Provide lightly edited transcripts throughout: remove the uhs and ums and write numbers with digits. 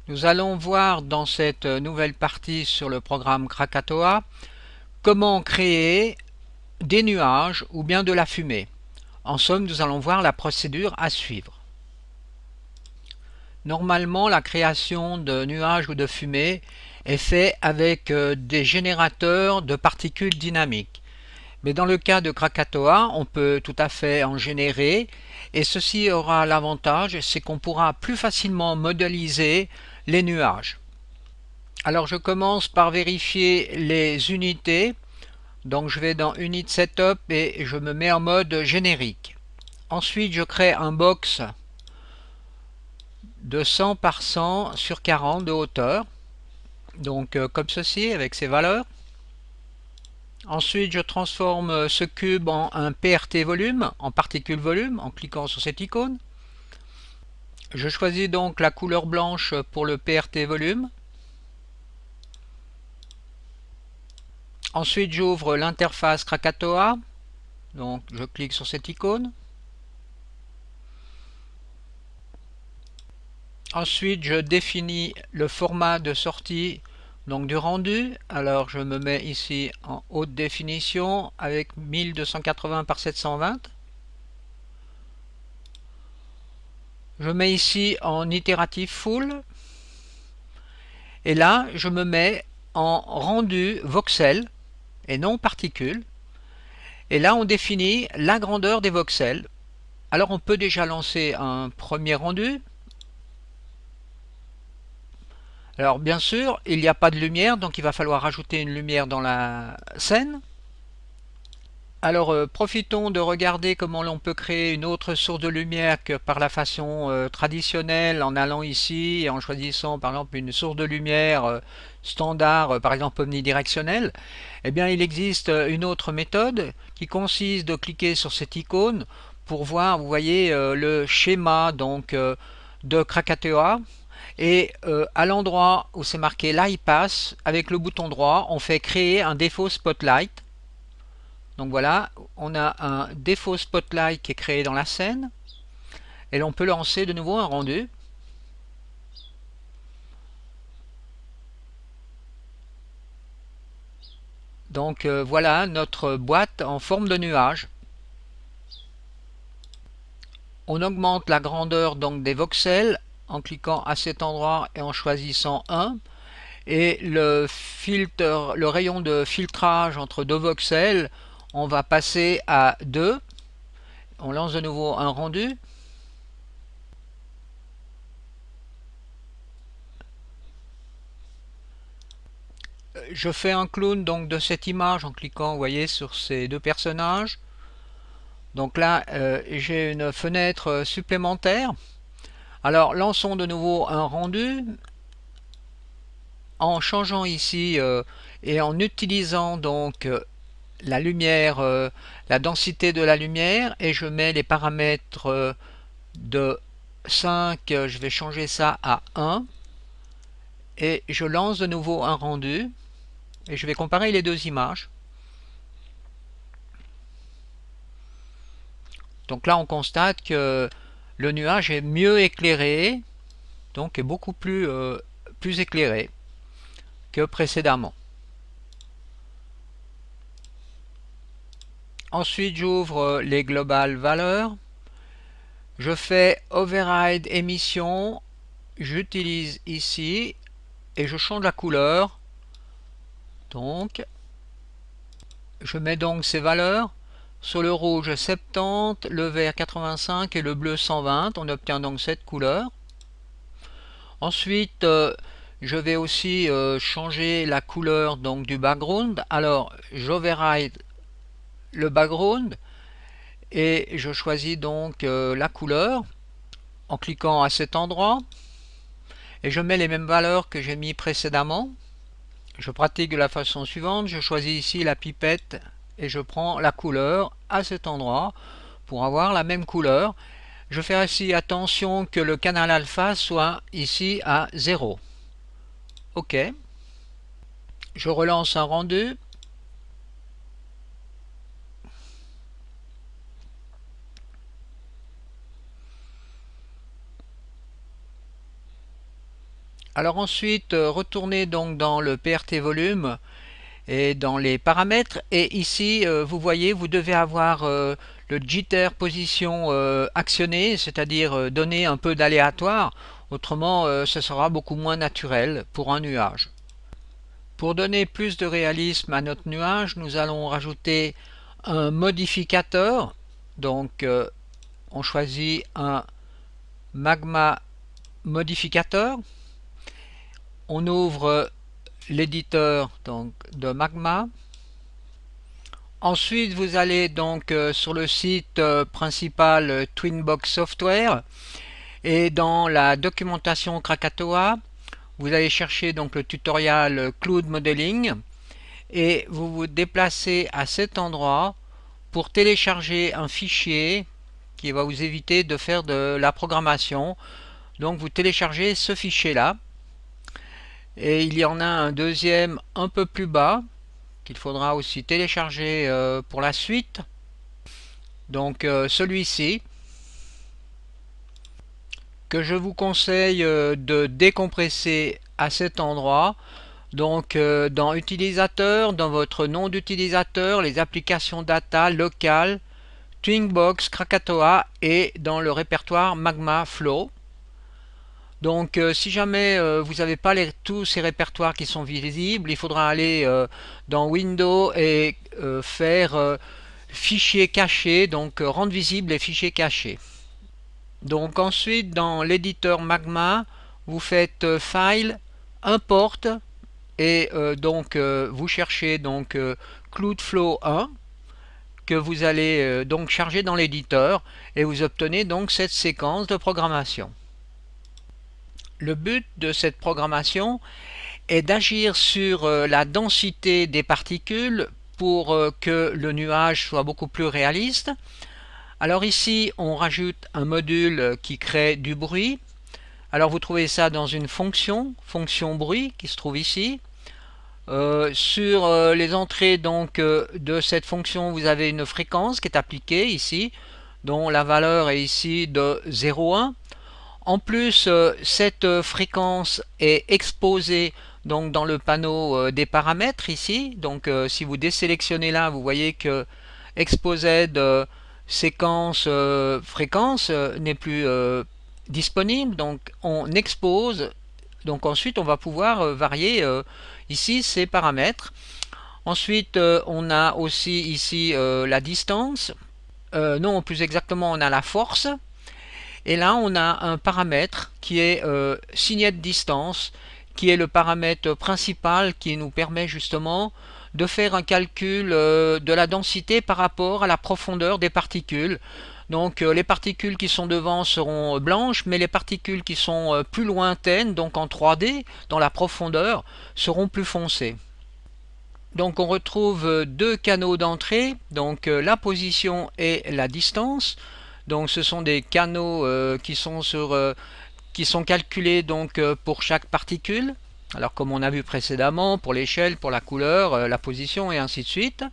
Nous allons voir dans cette nouvelle partie sur le programme Krakatoa comment créer des nuages ou bien de la fumée. En somme, nous allons voir la procédure à suivre. Normalement, la création de nuages ou de fumée est faite avec des générateurs de particules dynamiques. Mais dans le cas de Krakatoa, on peut tout à fait en générer et ceci aura l'avantage, c'est qu'on pourra plus facilement modéliser les nuages. Alors je commence par vérifier les unités. Donc je vais dans Unit Setup et je me mets en mode générique. Ensuite je crée un box de 100 par 100 sur 40 de hauteur. Donc comme ceci avec ces valeurs. Ensuite je transforme ce cube en un PRT volume, en particule volume, en cliquant sur cette icône. Je choisis donc la couleur blanche pour le PRT volume. Ensuite j'ouvre l'interface Krakatoa. Donc je clique sur cette icône. Ensuite, je définis le format de sortie donc du rendu. Alors, je me mets ici en haute définition avec 1280 par 720. Je mets ici en itératif full. Et là, je me mets en rendu voxel et non particule. Et là, on définit la grandeur des voxels. Alors, on peut déjà lancer un premier rendu. Alors, bien sûr, il n'y a pas de lumière, donc il va falloir rajouter une lumière dans la scène. Alors profitons de regarder comment l'on peut créer une autre source de lumière que par la façon traditionnelle en allant ici et en choisissant par exemple une source de lumière standard, par exemple omnidirectionnelle. Eh bien il existe une autre méthode qui consiste de cliquer sur cette icône pour voir, vous voyez, le schéma donc de Krakatoa. Et à l'endroit où c'est marqué Light Path, avec le bouton droit, on fait créer un défaut spotlight. Donc voilà, on a un défaut spotlight qui est créé dans la scène et l'on peut lancer de nouveau un rendu. Donc voilà notre boîte en forme de nuage. On augmente la grandeur donc des voxels en cliquant à cet endroit et en choisissant 1. Et le rayon de filtrage entre deux voxels, on va passer à 2. On lance de nouveau un rendu. Je fais un clone donc de cette image en cliquant, vous voyez, sur ces deux personnages. Donc là, j'ai une fenêtre supplémentaire. Alors, lançons de nouveau un rendu en changeant ici et en utilisant donc la lumière, la densité de la lumière, et je mets les paramètres de 5, je vais changer ça à 1, et je lance de nouveau un rendu, et je vais comparer les deux images. Donc là, on constate que le nuage est mieux éclairé, donc est beaucoup plus éclairé que précédemment. Ensuite, j'ouvre les global valeurs. Je fais override émission. J'utilise ici et je change la couleur. Donc, je mets donc ces valeurs. Sur le rouge 70, le vert 85 et le bleu 120. On obtient donc cette couleur. Ensuite, je vais aussi changer la couleur donc du background. Alors, j'override le background et je choisis donc la couleur en cliquant à cet endroit et je mets les mêmes valeurs que j'ai mis précédemment. Je pratique de la façon suivante, je choisis ici la pipette et je prends la couleur à cet endroit pour avoir la même couleur. Je fais aussi attention que le canal alpha soit ici à 0. OK. Je relance un rendu. Alors ensuite, retournez donc dans le PRT volume et dans les paramètres, et ici vous voyez, vous devez avoir le jitter position actionné, c'est-à-dire donner un peu d'aléatoire, autrement ce sera beaucoup moins naturel pour un nuage. Pour donner plus de réalisme à notre nuage, nous allons rajouter un modificateur. Donc on choisit un magma modificateur, on ouvre l'éditeur donc de magma. Ensuite vous allez donc sur le site principal Twinbox Software, et dans la documentation Krakatoa vous allez chercher donc le tutoriel Cloud Modeling, et vous vous déplacez à cet endroit pour télécharger un fichier qui va vous éviter de faire de la programmation. Donc vous téléchargez ce fichier là, et il y en a un deuxième un peu plus bas qu'il faudra aussi télécharger pour la suite. Donc celui-ci que je vous conseille de décompresser à cet endroit. Donc dans utilisateur, dans votre nom d'utilisateur, les applications data locales, Twinbox, Krakatoa, et dans le répertoire Magma Flow. Donc si jamais vous n'avez pas tous ces répertoires qui sont visibles, il faudra aller dans Windows et faire fichier caché, donc rendre visible les fichiers cachés. Donc ensuite dans l'éditeur Magma, vous faites File, Import, et donc vous cherchez donc Cloudflow 1 que vous allez donc charger dans l'éditeur, et vous obtenez donc cette séquence de programmation. Le but de cette programmation est d'agir sur la densité des particules pour que le nuage soit beaucoup plus réaliste. Alors ici on rajoute un module qui crée du bruit. Alors vous trouvez ça dans une fonction bruit qui se trouve ici. Sur les entrées donc de cette fonction, vous avez une fréquence qui est appliquée ici, dont la valeur est ici de 0,1. En plus, cette fréquence est exposée donc dans le panneau des paramètres ici. Donc si vous désélectionnez là, vous voyez que Exposed séquence fréquence n'est plus disponible. Donc on expose. Donc ensuite on va pouvoir varier ici ces paramètres. Ensuite on a aussi ici la distance. Non, plus exactement on a la force. Et là on a un paramètre qui est signet de distance, qui est le paramètre principal qui nous permet justement de faire un calcul de la densité par rapport à la profondeur des particules. Donc les particules qui sont devant seront blanches, mais les particules qui sont plus lointaines, donc en 3D, dans la profondeur, seront plus foncées. Donc on retrouve deux canaux d'entrée, donc la position et la distance. Donc ce sont des canaux qui sont calculés donc pour chaque particule. Alors comme on a vu précédemment, pour l'échelle, pour la couleur, la position et ainsi de suite.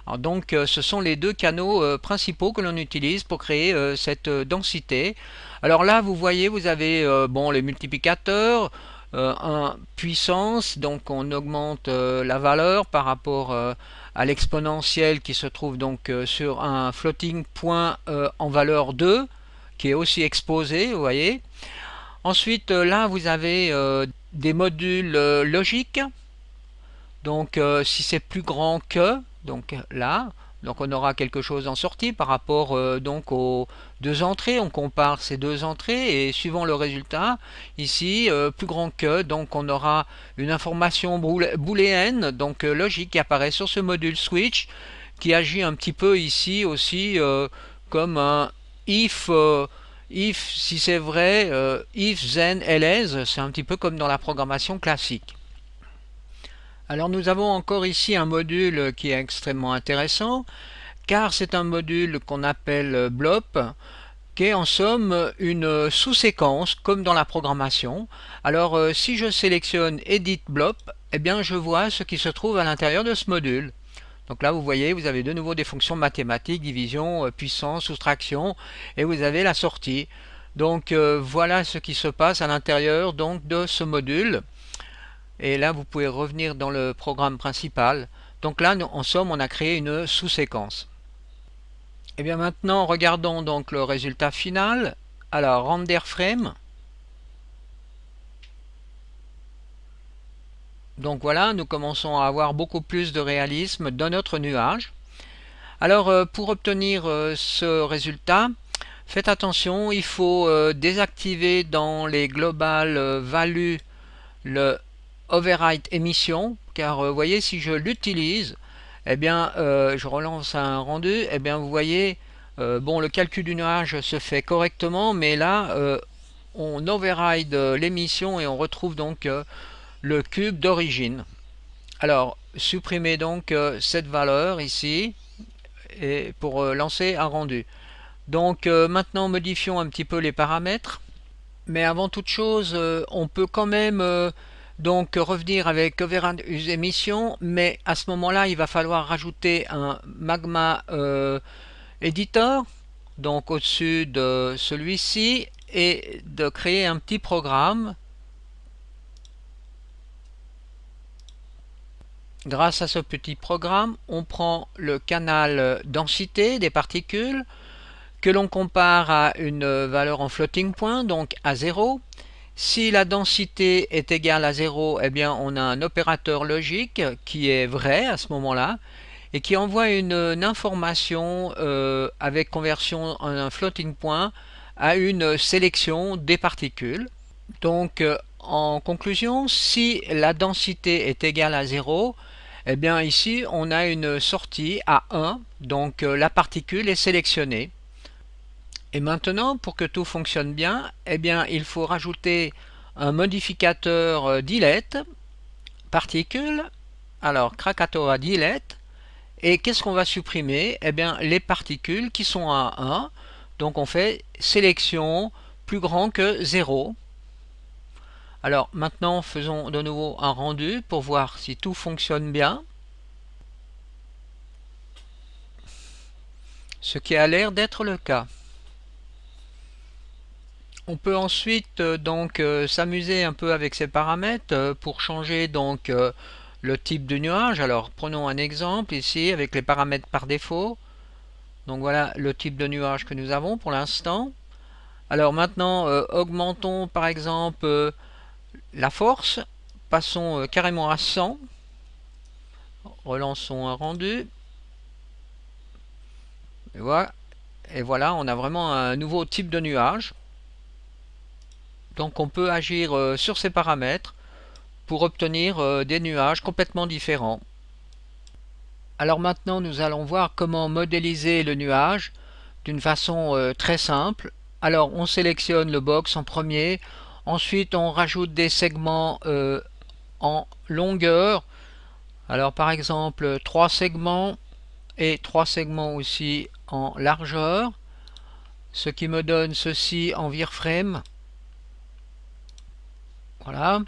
Alors, donc ce sont les deux canaux principaux que l'on utilise pour créer cette densité. Alors là vous voyez, vous avez bon, les multiplicateurs, un puissance, donc on augmente la valeur par rapport à l'exponentielle qui se trouve donc sur un floating point en valeur 2 qui est aussi exposé, vous voyez. Ensuite là vous avez des modules logiques. Donc si c'est plus grand que, donc là, donc on aura quelque chose en sortie par rapport donc aux deux entrées. On compare ces deux entrées et suivant le résultat, ici plus grand que, donc on aura une information booléenne, donc logique, qui apparaît sur ce module switch, qui agit un petit peu ici aussi comme un if. If, si c'est vrai, if then else, c'est un petit peu comme dans la programmation classique. Alors nous avons encore ici un module qui est extrêmement intéressant, car c'est un module qu'on appelle BLOP, qui est en somme une sous-séquence comme dans la programmation. Alors si je sélectionne Edit BLOP, eh bien je vois ce qui se trouve à l'intérieur de ce module. Donc là vous voyez, vous avez de nouveau des fonctions mathématiques, division, puissance, soustraction, et vous avez la sortie. Donc voilà ce qui se passe à l'intérieur donc de ce module. Et là vous pouvez revenir dans le programme principal. Donc là en somme on a créé une sous-séquence. Et bien maintenant regardons donc le résultat final. Alors render frame. Donc voilà, nous commençons à avoir beaucoup plus de réalisme dans notre nuage. Alors pour obtenir ce résultat, faites attention, il faut désactiver dans les global values le override émission, car vous voyez si je l'utilise, eh bien je relance un rendu, eh bien vous voyez, bon le calcul du nuage se fait correctement, mais là on override l'émission et on retrouve donc le cube d'origine. Alors supprimez donc cette valeur ici et pour lancer un rendu. Donc maintenant modifions un petit peu les paramètres, mais avant toute chose on peut quand même donc revenir avec override émission, mais à ce moment là il va falloir rajouter un magma editor donc au-dessus de celui-ci et de créer un petit programme. Grâce à ce petit programme, on prend le canal densité des particules que l'on compare à une valeur en floating point, donc à 0. Si la densité est égale à 0, eh bien on a un opérateur logique qui est vrai à ce moment-là et qui envoie une information avec conversion en un floating point à une sélection des particules. Donc en conclusion, si la densité est égale à 0, eh bien ici on a une sortie à 1, donc la particule est sélectionnée. Et maintenant, pour que tout fonctionne bien, eh bien il faut rajouter un modificateur delete, particule, alors Krakatoa delete, et qu'est-ce qu'on va supprimer? Eh bien les particules qui sont à 1, donc on fait sélection plus grand que 0. Alors maintenant faisons de nouveau un rendu pour voir si tout fonctionne bien. Ce qui a l'air d'être le cas. On peut ensuite donc s'amuser un peu avec ces paramètres pour changer donc le type de nuage. Alors prenons un exemple ici avec les paramètres par défaut. Donc voilà le type de nuage que nous avons pour l'instant. Alors maintenant augmentons par exemple la force. Passons carrément à 100. Relançons un rendu. Et voilà, on a vraiment un nouveau type de nuage. Donc on peut agir sur ces paramètres pour obtenir des nuages complètement différents. Alors maintenant nous allons voir comment modéliser le nuage d'une façon très simple. Alors on sélectionne le box en premier, ensuite on rajoute des segments en longueur. Alors par exemple 3 segments et 3 segments aussi en largeur, ce qui me donne ceci en wireframe. Voilà.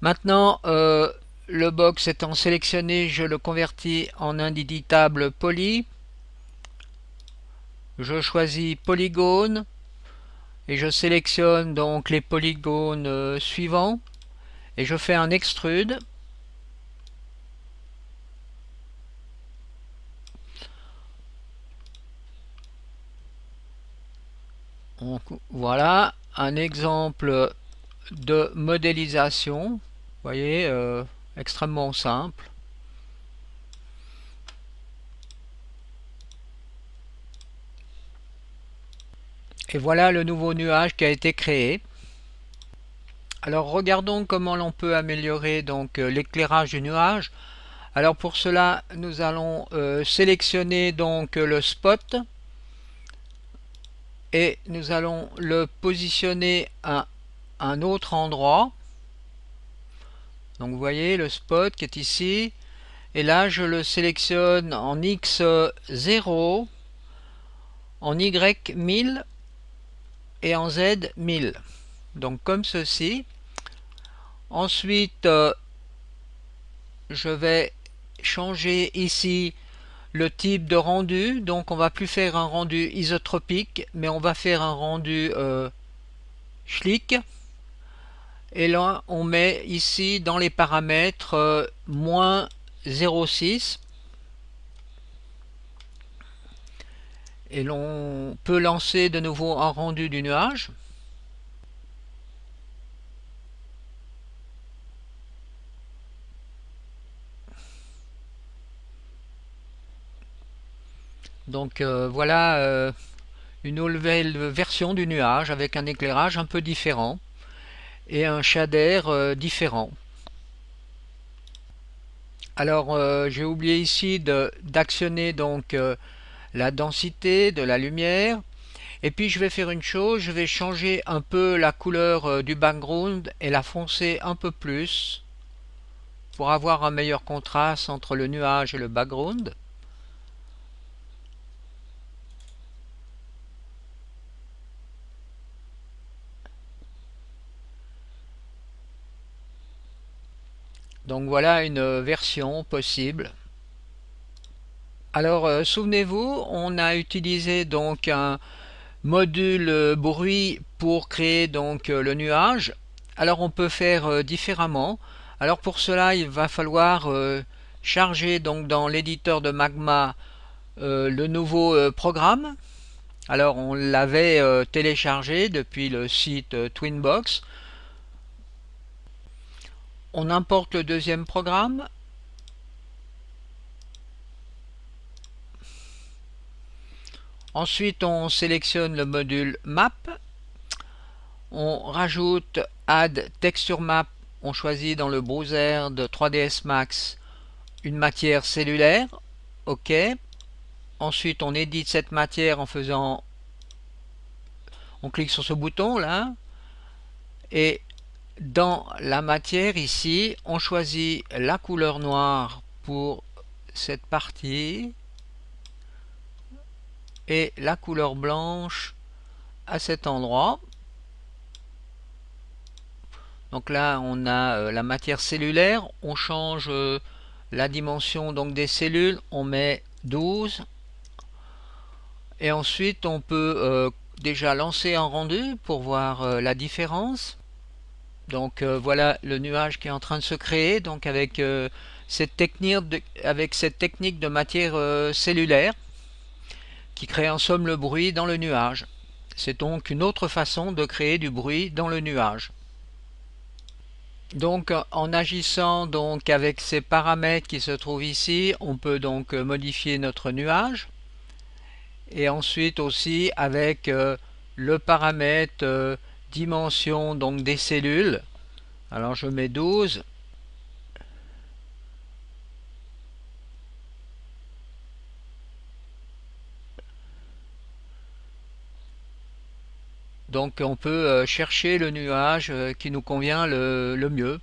Maintenant, le box étant sélectionné, je le convertis en indéditable poly. Je choisis polygone et je sélectionne donc les polygones suivants et je fais un extrude. Donc, voilà un exemple de modélisation. Vous voyez, extrêmement simple. Et voilà le nouveau nuage qui a été créé. Alors regardons comment l'on peut améliorer donc l'éclairage du nuage. Alors pour cela, nous allons sélectionner donc le spot et nous allons le positionner à un autre endroit. Donc vous voyez le spot qui est ici. Et là, je le sélectionne en X0, en Y 1000 et en Z 1000. Donc comme ceci. Ensuite, je vais changer ici le type de rendu. Donc on va plus faire un rendu isotropique, mais on va faire un rendu schlick. Et là on met ici dans les paramètres moins 0,6. Et l'on peut lancer de nouveau un rendu du nuage. Donc voilà une nouvelle version du nuage avec un éclairage un peu différent et un shader différent. Alors j'ai oublié ici d'actionner donc la densité de la lumière. Et puis je vais faire une chose, je vais changer un peu la couleur du background et la foncer un peu plus pour avoir un meilleur contraste entre le nuage et le background. Donc voilà une version possible. Alors souvenez-vous, on a utilisé donc un module bruit pour créer donc le nuage. Alors on peut faire différemment. Alors pour cela il va falloir charger donc dans l'éditeur de Magma le nouveau programme. Alors on l'avait téléchargé depuis le site Twinbox. On importe le deuxième programme. Ensuite on sélectionne le module Map. On rajoute Add Texture Map. On choisit dans le browser de 3ds Max une matière cellulaire. OK. Ensuite on édite cette matière en faisant, on clique sur ce bouton là, et dans la matière ici on choisit la couleur noire pour cette partie et la couleur blanche à cet endroit. Donc là on a la matière cellulaire, on change la dimension donc des cellules, on met 12 et ensuite on peut déjà lancer un rendu pour voir la différence. Donc voilà le nuage qui est en train de se créer donc avec cette technique de matière cellulaire qui crée en somme le bruit dans le nuage. C'est donc une autre façon de créer du bruit dans le nuage. Donc en agissant donc avec ces paramètres qui se trouvent ici, on peut donc modifier notre nuage. Et ensuite aussi avec le paramètre dimension donc des cellules. Alors je mets 12. Donc on peut chercher le nuage qui nous convient le mieux.